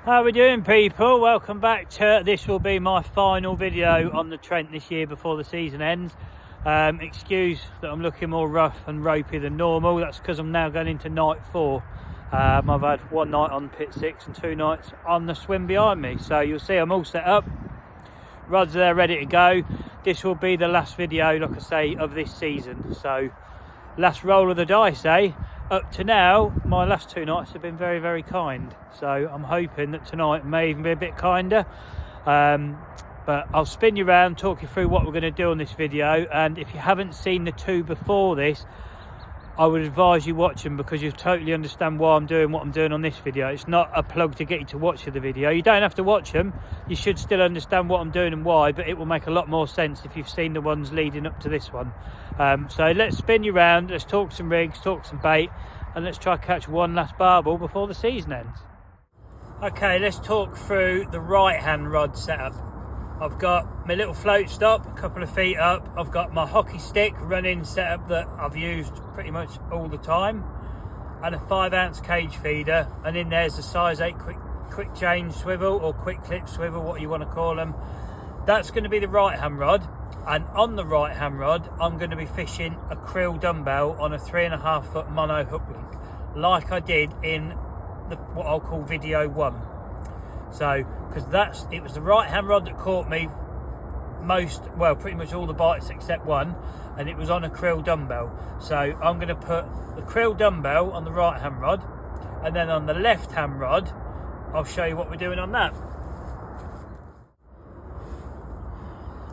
How are we doing, people? Welcome back to this will be my final video on the Trent this year before the season ends. Excuse that I'm looking more rough and ropey than normal. That's because I'm now going into night 4. I've had one night on pit 6 and 2 nights on the swim behind me, so you'll see I'm all set up, rods are there ready to go. This will be the last video, like I say, of this season, so last roll of the dice, eh? Up to now, my last 2 nights have been very, very kind. So I'm hoping that tonight may even be a bit kinder. But I'll spin you around, talk you through what we're going to do on this video. And if you haven't seen the 2 before this, I would advise you watch them, because you'll totally understand why I'm doing what I'm doing on this video. It's not a plug to get you to watch the video. You don't have to watch them. You should still understand what I'm doing and why, but it will make a lot more sense if you've seen the ones leading up to this one. So let's spin you around, let's talk some rigs, talk some bait, and let's try to catch one last barbel before the season ends. Okay, let's talk through the right hand rod setup. I've got my little float stop a couple of feet up. I've got my hockey stick running setup that I've used pretty much all the time, and a 5-ounce cage feeder, and in there's a size 8 quick change swivel or quick clip swivel, what you want to call them. That's going to be the right hand rod, and on the right hand rod I'm going to be fishing a krill dumbbell on a 3.5 foot mono hook link, like I did in what I'll call video 1. So, because it was the right hand rod that caught me pretty much all the bites except one, and it was on a krill dumbbell. So I'm going to put the krill dumbbell on the right hand rod, and then on the left hand rod I'll show you what we're doing on that.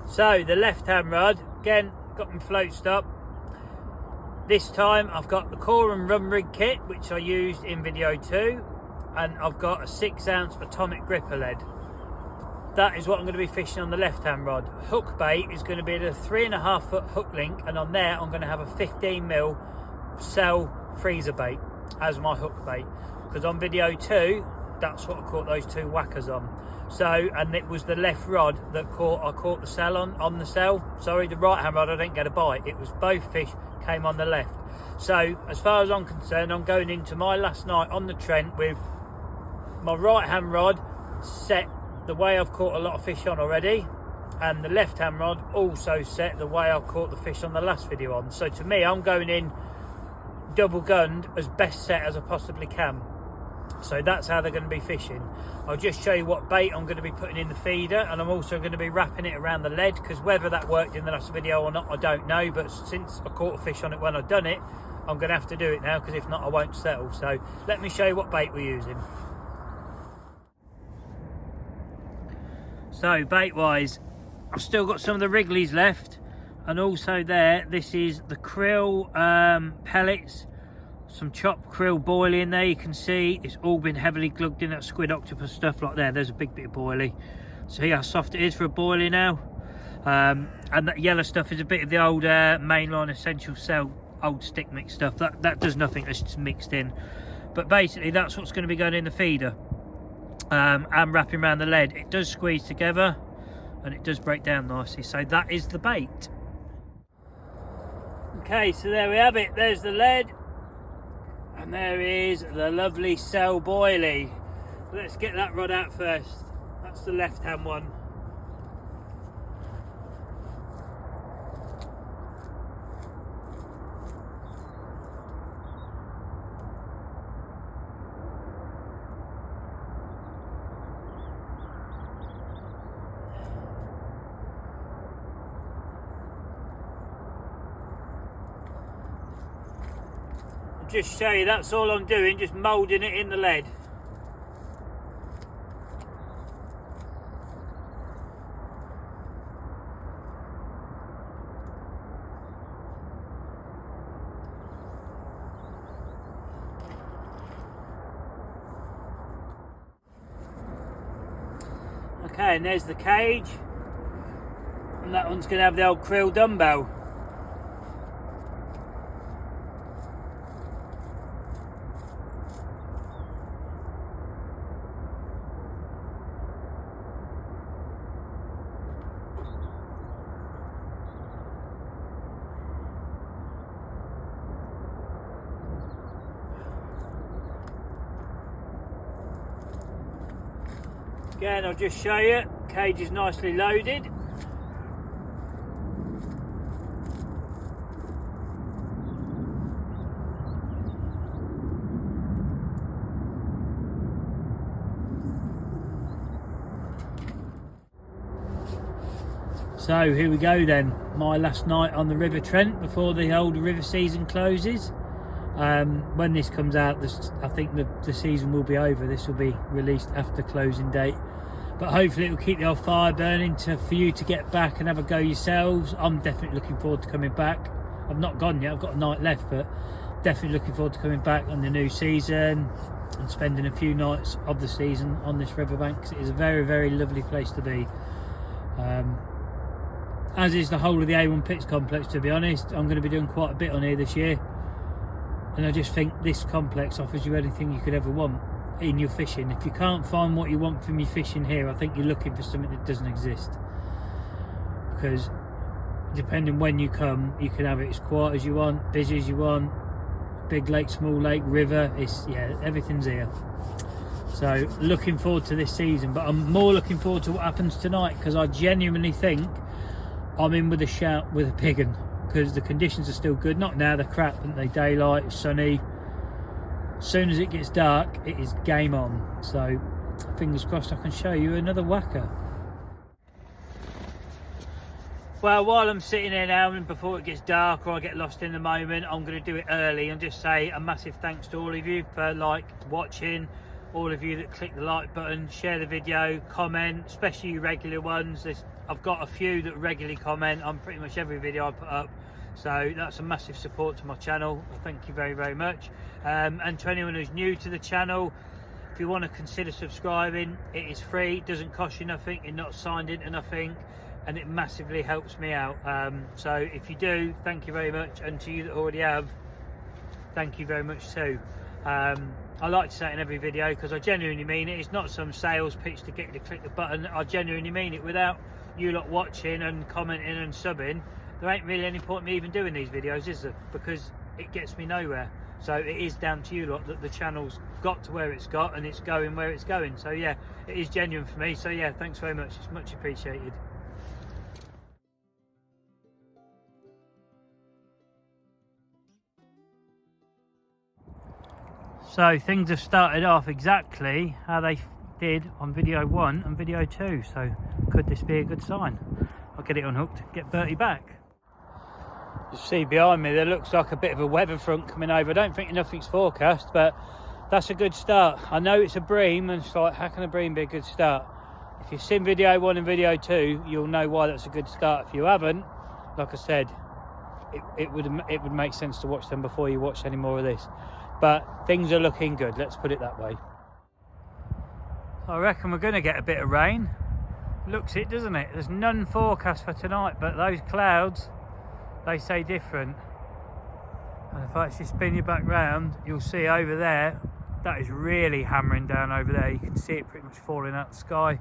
So the left hand rod, again, got my float stop. This time I've got the core and run rig kit, which I used in video 2, and I've got a 6-ounce atomic gripper lead. That is what I'm going to be fishing on the left hand rod. Hook bait is going to be the 3.5 foot hook link, and on there I'm going to have a 15mm cell freezer bait as my hook bait, because on video 2 that's what I caught those 2 whackers on. So, and it was the left rod that I caught the cell on the cell. Sorry, the right hand rod I didn't get a bite. It was both fish came on the left. So as far as I'm concerned, I'm going into my last night on the Trent with my right hand rod set the way I've caught a lot of fish on already, and the left hand rod also set the way I caught the fish on the last video on. So to me, I'm going in double gunned, as best set as I possibly can. So that's how they're going to be fishing. I'll just show you what bait I'm going to be putting in the feeder, and I'm also going to be wrapping it around the lead, because whether that worked in the last video or not I don't know, but since I caught a fish on it when I've done it, I'm going to have to do it now, because if not I won't settle. So let me show you what bait we're using. So bait wise, I've still got some of the Wrigley's left, and also this is the krill pellets, some chopped krill boilie in there. You can see it's all been heavily glugged in, that squid octopus stuff like there. There's a big bit of boilie. See how soft it is for a boilie now. And that yellow stuff is a bit of the old Mainline essential cell old stick mix stuff. That does nothing, it's just mixed in. But basically that's what's going to be going in the feeder. And wrapping around the lead. It does squeeze together and it does break down nicely. So that is the bait. Okay, so there we have it. There's the lead, and there is the lovely cell boilie. Let's get that rod out first. That's the left hand one. Just show you, that's all I'm doing, just moulding it in the lead. Okay, and there's the cage, and that one's going to have the old krill dumbbell. Again, I'll just show you, cage is nicely loaded. So here we go then, my last night on the River Trent before the whole river season closes. When this comes out, I think the season will be over. This will be released after closing date, but hopefully it will keep the old fire burning for you to get back and have a go yourselves. I'm definitely looking forward to coming back. I've not gone yet, I've got a night left, but definitely looking forward to coming back on the new season and spending a few nights of the season on this riverbank, because it is a very, very lovely place to be. As is the whole of the A1 Pits complex, to be honest. I'm going to be doing quite a bit on here this year, and I just think this complex offers you anything you could ever want in your fishing. If you can't find what you want from your fishing here, I think you're looking for something that doesn't exist, because depending when you come, you can have it as quiet as you want, busy as you want, big lake, small lake, river. Yeah, everything's here. So looking forward to this season, but I'm more looking forward to what happens tonight, because I genuinely think I'm in with a shout with a big one, because the conditions are still good. Not now, they're crap, aren't they? Daylight, sunny. As soon as it gets dark, it is game on. So fingers crossed I can show you another whacker. Well, while I'm sitting here now and before it gets dark or I get lost in the moment, I'm going to do it early and just say a massive thanks to all of you for watching, all of you that click the like button, share the video, comment, especially you regular ones. I've got a few that regularly comment on pretty much every video I put up, so that's a massive support to my channel. Thank you very, very much. And to anyone who's new to the channel, if you want to consider subscribing, it is free, it doesn't cost you nothing, you're not signed into nothing, and it massively helps me out. So if you do, thank you very much, and to you that already have, thank you very much too. I like to say it in every video because I genuinely mean it. It's not some sales pitch to get you to click the button. I genuinely mean it. Without you lot watching and commenting and subbing, there ain't really any point in me even doing these videos, is there? Because it gets me nowhere. So it is down to you lot that the channel's got to where it's got and it's going where it's going. So yeah, it is genuine for me. So yeah, thanks very much. It's much appreciated. So things have started off exactly how they did on video 1 and video 2, so could this be a good sign? I'll get it unhooked, get Bertie back. You see behind me there looks like a bit of a weather front coming over. I don't think nothing's forecast, but that's a good start. I know it's a bream, and it's like, how can a bream be a good start? If you've seen video 1 and video 2, you'll know why that's a good start. If you haven't, like I said, it would make sense to watch them before you watch any more of this. But things are looking good, let's put it that way. I reckon we're going to get a bit of rain. Looks it, doesn't it? There's none forecast for tonight, but those clouds, they say different. And if I actually spin you back round, you'll see over there, that is really hammering down over there. You can see it pretty much falling out the sky.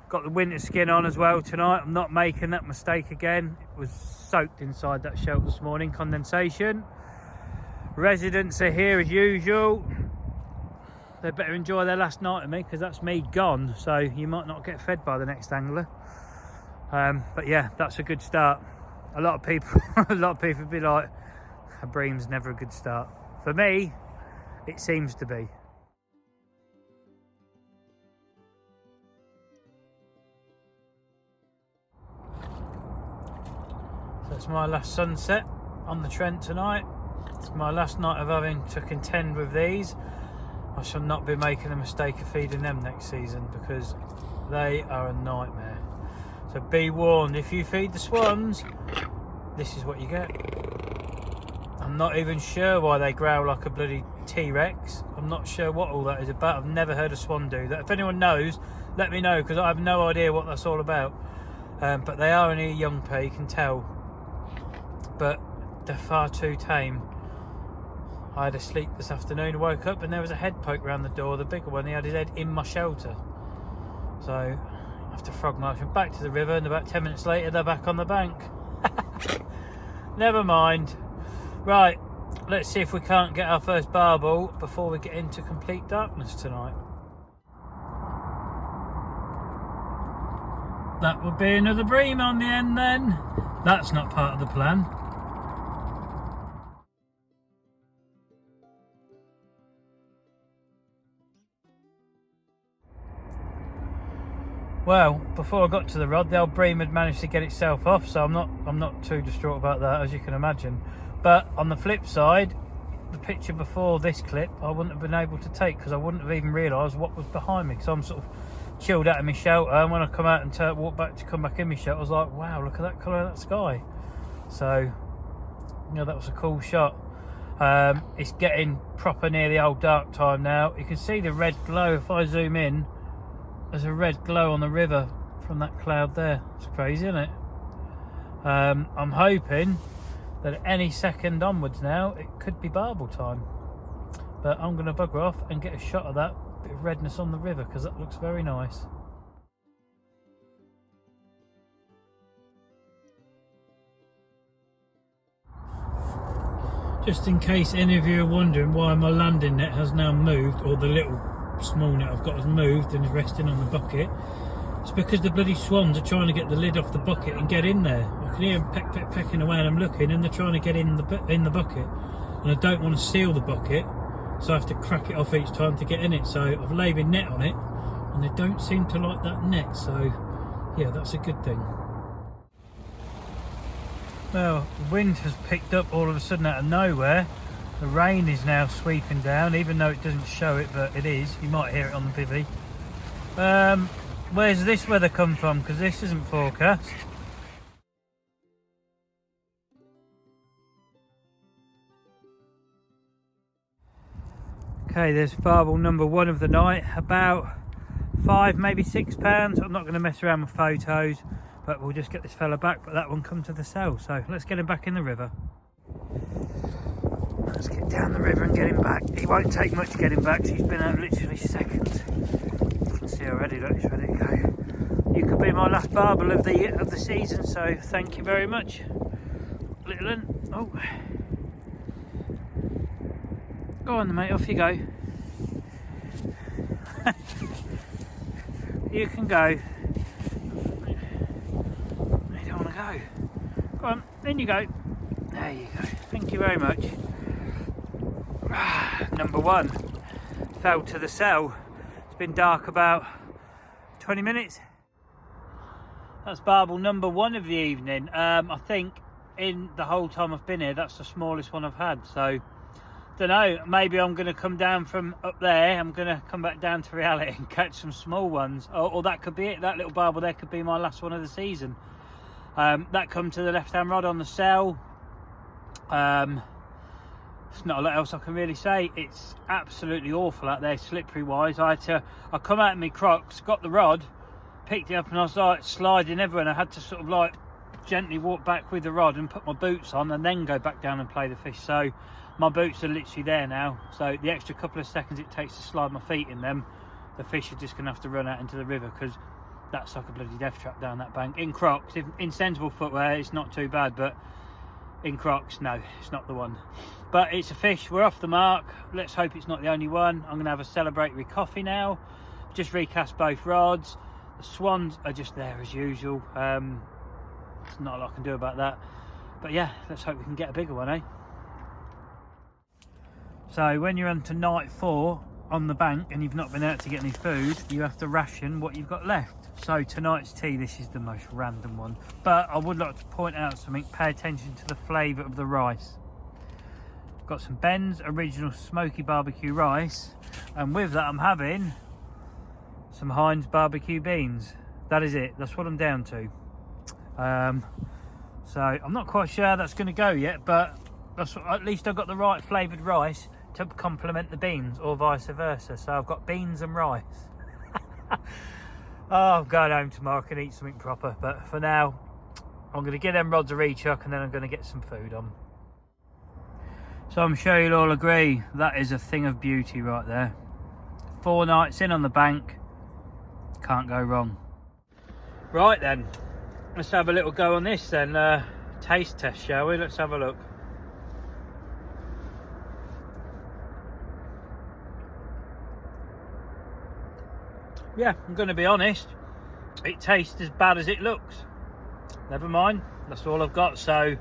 Got the winter skin on as well tonight. I'm not making that mistake again. It was soaked inside that shelter this morning, condensation. Residents are here as usual. They better enjoy their last night of me, because that's me gone, so you might not get fed by the next angler. But yeah, that's a good start. A lot of people be like, a bream's never a good start. For me, it seems to be. So it's my last sunset on the Trent tonight. It's my last night of having to contend with these. I shall not be making the mistake of feeding them next season, because they are a nightmare. So be warned, if you feed the swans, this is what you get. I'm not even sure why they growl like a bloody T-Rex. I'm not sure what all that is about. I've never heard a swan do that. If anyone knows, let me know, because I have no idea what that's all about. But they are only a young pair, you can tell. But they're far too tame. I had a sleep this afternoon, woke up and there was a head poke around the door, the bigger one. He had his head in my shelter. So after frog marching back to the river, and about 10 minutes later they're back on the bank. Never mind. Right, let's see if we can't get our first barbel before we get into complete darkness tonight. that would be another bream on the end then. That's not part of the plan. Well, before I got to the rod, the old bream had managed to get itself off, so I'm not too distraught about that, as you can imagine. But on the flip side, the picture before this clip I wouldn't have been able to take because I wouldn't have even realised what was behind me, because I'm sort of chilled out in my shelter, and when I come out and walk back to come back in my shelter, I was like, wow, look at that colour of that sky. So, you know, that was a cool shot. It's getting proper near the old dark time now. You can see the red glow. If I zoom in, there's a red glow on the river from that cloud there. It's crazy, isn't it? I'm hoping that any second onwards now it could be barbel time, but I'm going to bugger off and get a shot of that bit of redness on the river because that looks very nice. Just in case any of you are wondering why my landing net has now moved, or the little small net I've got has moved and is resting on the bucket, it's because the bloody swans are trying to get the lid off the bucket and get in there. I can hear them pecking away, and I'm looking, and they're trying to get in the bucket, and I don't want to seal the bucket, so I have to crack it off each time to get in it. So I've laid a net on it, and they don't seem to like that net, so yeah, that's a good thing. Well, the wind has picked up all of a sudden out of nowhere. The rain is now sweeping down, even though it doesn't show it, but it is. You might hear it on the bivvy. Where's this weather come from? Because this isn't forecast. Okay, there's barbel number one of the night, about 5, maybe 6 pounds. I'm not going to mess around with photos, but we'll just get this fella back. But that one come to the cell, so let's get him back in the river. Let's get down the river and get him back. It won't take much to get him back, so he's been out literally seconds. You can see already, look, he's ready to go. You could be my last barbel of the season, so thank you very much, little one. Oh, go on then, mate, off you go. You can go. You don't want to go. Go on, in you go. There you go. Thank you very much. Number one fell to the cell. It's been dark about 20 minutes. That's barbel number one of the evening. I think in the whole time I've been here, that's the smallest one I've had. So, don't know, maybe I'm going to come down from up there. I'm going to come back down to reality and catch some small ones. Or that could be it. That little barbel there could be my last one of the season. That come to the left-hand rod on the cell. There's not a lot else I can really say. It's absolutely awful out there, slippery wise. I come out in my Crocs, got the rod, picked it up, and I was like sliding everywhere, and I had to sort of like gently walk back with the rod and put my boots on and then go back down and play the fish. So my boots are literally there now, so the extra couple of seconds it takes to slide my feet in them, the fish are just gonna have to run out into the river, because that's like a bloody death trap down that bank. In Crocs, in sensible footwear, it's not too bad, but in Crocs, no, it's not the one. But it's a fish, we're off the mark. Let's hope it's not the only one. I'm gonna have a celebratory coffee now. Just recast both rods. The swans are just there as usual. There's not a lot I can do about that. But yeah, let's hope we can get a bigger one, eh? So when you're on to night 4 on the bank and you've not been out to get any food, you have to ration what you've got left. So tonight's tea, this is the most random one, but I would like to point out something. Pay attention to the flavour of the rice. Got some Ben's original smoky barbecue rice, and with that I'm having some Heinz barbecue beans. That is it, that's what I'm down to. So I'm not quite sure how that's going to go yet, but that's what, at least I've got the right flavoured rice to complement the beans, or vice versa. So I've got beans and rice. Oh, I'm going home tomorrow, I can eat something proper, but for now I'm going to get them rods a rechuck, and then I'm going to get some food on. So I'm sure you'll all agree that is a thing of beauty right there. 4 nights in on the bank, can't go wrong. Right then, let's have a little go on this then. Taste test, shall we? Let's have a look. Yeah, I'm going to be honest, it tastes as bad as it looks. Never mind, that's all I've got. So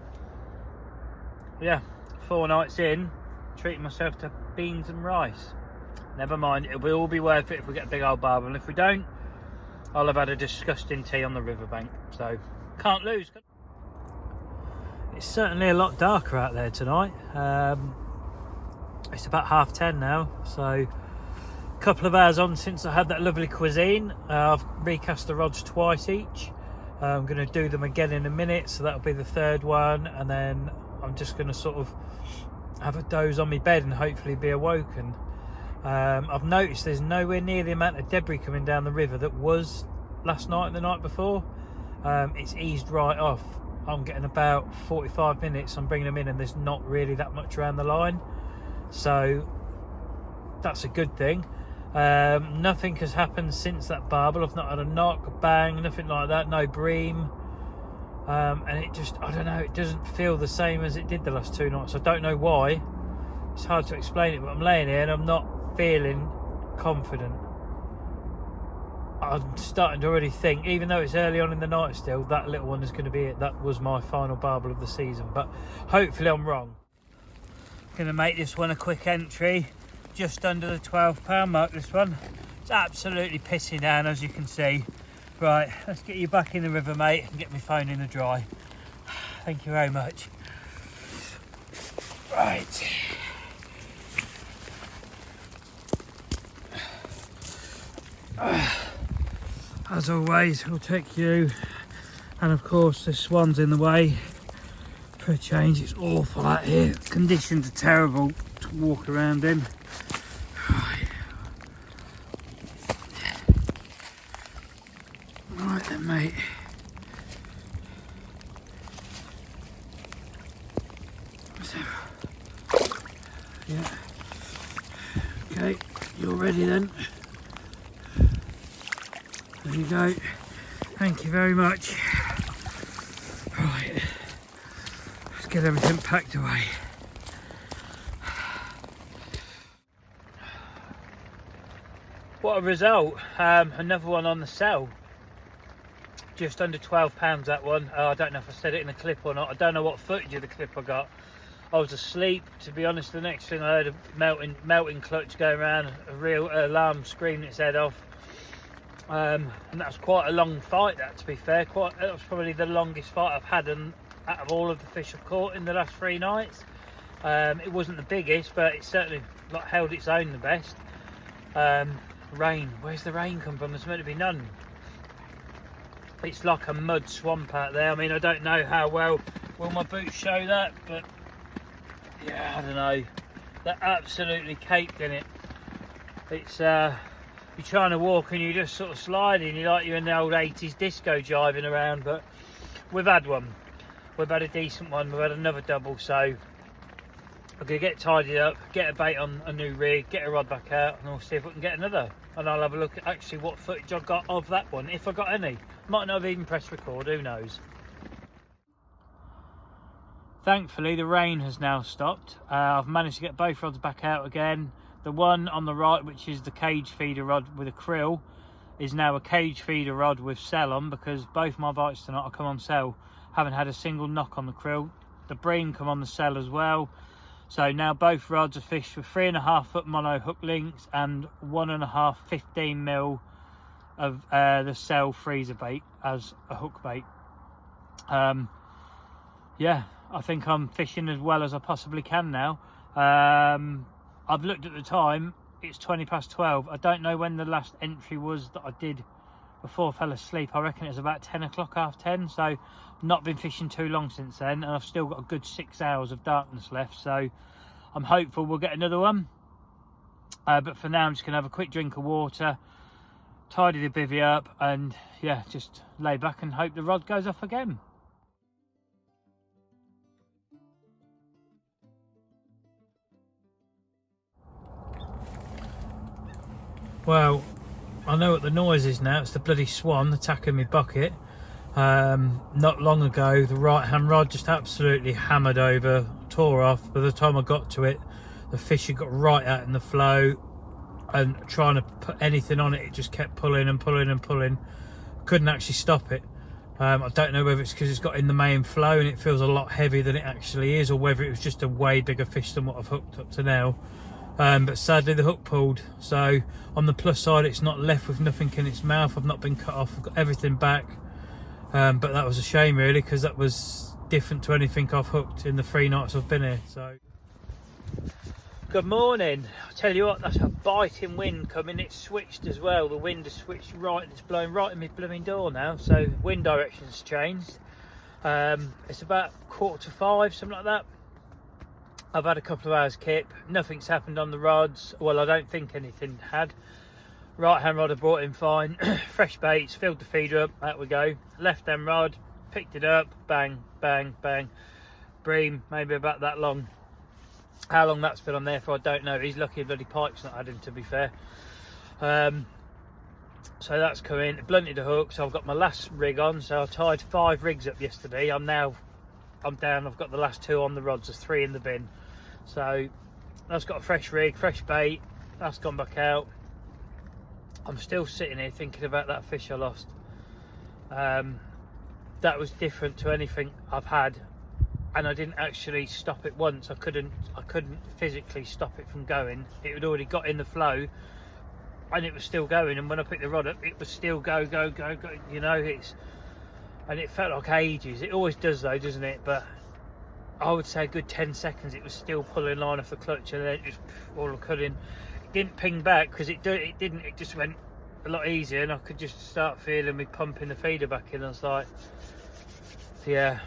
yeah, 4 nights in, treating myself to beans and rice. Never mind, it will all be worth it if we get a big old barbel, and if we don't, I'll have had a disgusting tea on the riverbank. So can't lose. It's certainly a lot darker out there tonight. It's about 10:30 now, so a couple of hours on since I had that lovely cuisine. I've recast the rods twice each. I'm going to do them again in a minute, so that'll be the 3rd one, and then I'm just going to sort of have a doze on my bed and hopefully be awoken. I've noticed there's nowhere near the amount of debris coming down the river that was last night and the night before. It's eased right off. I'm getting about 45 minutes, I'm bringing them in, and there's not really that much around the line, so that's a good thing. Nothing has happened since that barbel. I've not had a knock, a bang, nothing like that, no bream, and it just, I don't know, it doesn't feel the same as it did the last 2 nights. I don't know why, it's hard to explain it, but I'm laying here and I'm not feeling confident. I'm starting to already think, even though it's early on in the night still, that little one is going to be it. That was my final barbel of the season, but hopefully I'm wrong. Going to make this one a quick entry, just under the £12 mark this one. It's absolutely pissing down, as you can see. Right, let's get you back in the river, mate, and get my phone in the dry. Thank you very much. Right. As always, we'll take you, and of course this swan's in the way for a change. It's awful out here, conditions are terrible to walk around in. Right then, mate. Yeah. Okay, you're ready then. There you go. Thank you very much. Right, let's get everything packed away. What a result. Another one on the sell. Just under £12 that one. I don't know if I said it in the clip or not. I don't know what footage of the clip I got. I was asleep, to be honest. The next thing I heard, a melting clutch going around, a real alarm screaming its head off. And that was quite a long fight, that, to be fair. That was probably the longest fight I've had out of all of the fish I've caught in the last 3 nights. It wasn't the biggest, but it certainly held its own the best. Rain, where's the rain come from? There's meant to be none. It's like a mud swamp out there. I mean, I don't know how well will my boots show that, but yeah, I don't know. They're absolutely caked in it. It's you're trying to walk and you're just sort of sliding. You're like you're in the old 80s disco jiving around. But we've had one. We've had a decent one. We've had another double. So I'm gonna get tidied up, get a bait on a new rig, get a rod back out, and we'll see if we can get another. And I'll have a look at actually what footage I got of that one, if I got any. Might not have even pressed record, who knows. Thankfully the rain has now stopped. I've managed to get both rods back out again. The one on the right, which is the cage feeder rod with a krill, is now a cage feeder rod with cell on, because both my bites tonight I come on cell. Haven't had a single knock on the krill. The bream come on the cell as well. So now both rods are fished with 3.5 foot mono hook links and 1.5 15mm of the cell freezer bait as a hook bait. Yeah, I think I'm fishing as well as I possibly can now. I've looked at the time, it's 12:20. I don't know when the last entry was that I did before I fell asleep. I reckon it was about 10 o'clock, 10:30. So I've not been fishing too long since then, and I've still got a good 6 hours of darkness left. So I'm hopeful we'll get another one. But for now, I'm just gonna have a quick drink of water, tidy the bivvy up, and yeah, just lay back and hope the rod goes off again. Well, I know what the noise is now. It's the bloody swan attacking my bucket. Not long ago, the right hand rod just absolutely hammered over, tore off. By the time I got to it, the fish had got right out in the flow, and trying to put anything on it, it just kept pulling and pulling and pulling. couldn't actually stop it. I don't know whether it's because it's got in the main flow and it feels a lot heavier than it actually is, or whether it was just a way bigger fish than what I've hooked up to now. But sadly the hook pulled. So on the plus side, it's not left with nothing in its mouth. I've not been cut off, I've got everything back. But that was a shame really, because that was different to anything I've hooked in the 3 nights I've been here. So good morning. I'll tell you what, that's a biting wind coming. It's switched as well. The wind has switched right. It's blowing right in my blooming door now. So wind direction's changed. It's about 4:45, something like that. I've had a couple of hours kip. Nothing's happened on the rods. Well, I don't think anything had. Right hand rod I brought in fine. Fresh baits, filled the feeder up. Out we go. Left hand rod, picked it up. Bang, bang, bang. Bream, maybe about that long. How long that's been on there for, I don't know. He's lucky bloody pike's not had him, to be fair. So that's come in. It blunted the hook, so I've got my last rig on. So I tied 5 rigs up yesterday. I'm down. I've got the last 2 on the rods. There's 3 in the bin. So that's got a fresh rig, fresh bait. That's gone back out. I'm still sitting here thinking about that fish I lost. That was different to anything I've had, and I didn't actually stop it once. I couldn't physically stop it from going. It had already got in the flow and it was still going, and when I picked the rod up, it was still go, you know. And it felt like ages. It always does though, doesn't it? But I would say a good 10 seconds it was still pulling line off the clutch, and then it just all of a sudden it didn't ping back, because it didn't. It just went a lot easier, and I could just start feeling me pumping the feeder back in. I was like, yeah,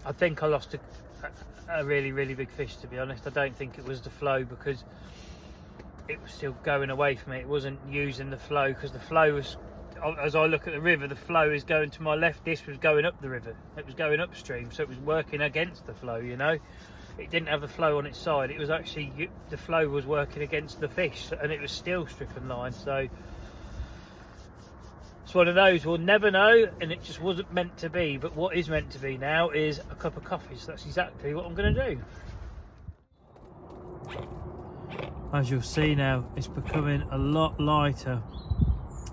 I think I lost a really, really big fish, to be honest. I don't think it was the flow, because it was still going away from me. It wasn't using the flow, because the flow was, as I look at the river, the flow is going to my left. This was going up the river. It was going upstream, so it was working against the flow, you know. It didn't have the flow on its side. It was actually, the flow was working against the fish, and it was still stripping line. So it's one of those, we'll never know, and it just wasn't meant to be. But what is meant to be now is a cup of coffee, so that's exactly what I'm going to do. As you'll see now, it's becoming a lot lighter.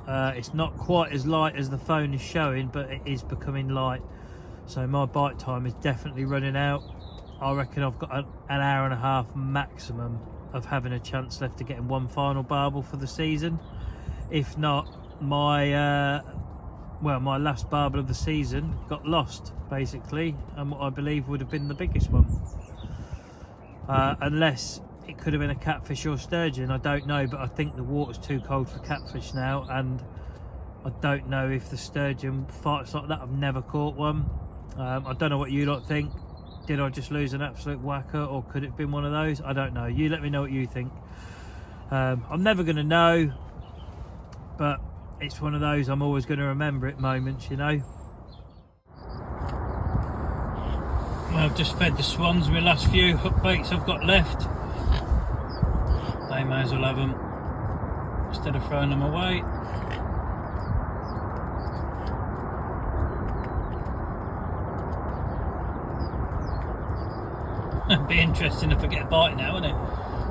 It's not quite as light as the phone is showing, but it is becoming light. So my bite time is definitely running out. I reckon I've got an hour and a half maximum of having a chance left to getting one final barbel for the season. If not, my my last barbel of the season got lost basically, and what I believe would have been the biggest one, unless it could have been a catfish or sturgeon. I don't know, but I think the water's too cold for catfish now, and I don't know if the sturgeon fights like that. I've never caught one. I don't know what you lot think. Did I just lose an absolute whacker, or could it have been one of those? I don't know. You let me know what you think. I'm never going to know, but it's one of those I'm always going to remember it moments, you know. Well, I've just fed the swans my last few hook baits I've got left. They may as well have them instead of throwing them away. It'd be interesting if I get a bite now, wouldn't it?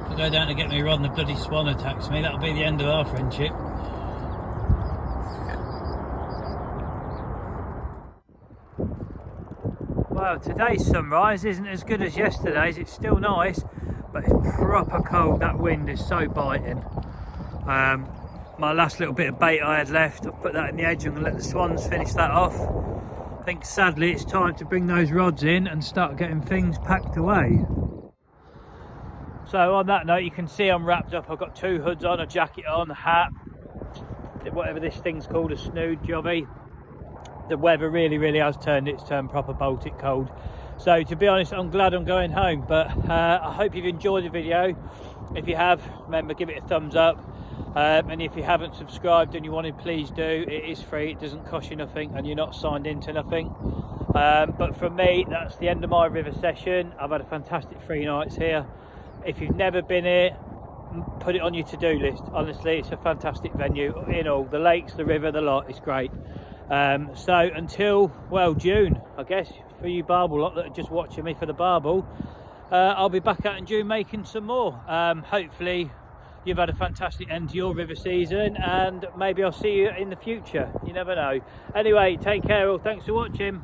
If I go down to get me rod and the bloody swan attacks me, that'll be the end of our friendship. Well, today's sunrise isn't as good as yesterday's. It's still nice, but it's proper cold. That wind is so biting. My last little bit of bait I had left, I'll put that in the edge and let the swans finish that off. I think sadly it's time to bring those rods in and start getting things packed away. So on that note, you can see I'm wrapped up. I've got 2 hoods on, a jacket on, a hat, whatever this thing's called, a snood jobby. The weather really has turned proper Baltic cold. So to be honest, I'm glad I'm going home, but I hope you've enjoyed the video. If you have, remember, give it a thumbs up. And if you haven't subscribed and you want to, please do. It is free, it doesn't cost you nothing, and you're not signed into nothing. But for me, that's the end of my river session. I've had a fantastic 3 nights here. If you've never been here, put it on your to-do list. Honestly, it's a fantastic venue in all. The lakes, the river, the lot, it's great. So until, well, June, I guess, for you barbel lot that are just watching me for the barbel, I'll be back out in June making some more. Hopefully you've had a fantastic end to your river season, and maybe I'll see you in the future. You never know. Anyway, take care all. Thanks for watching.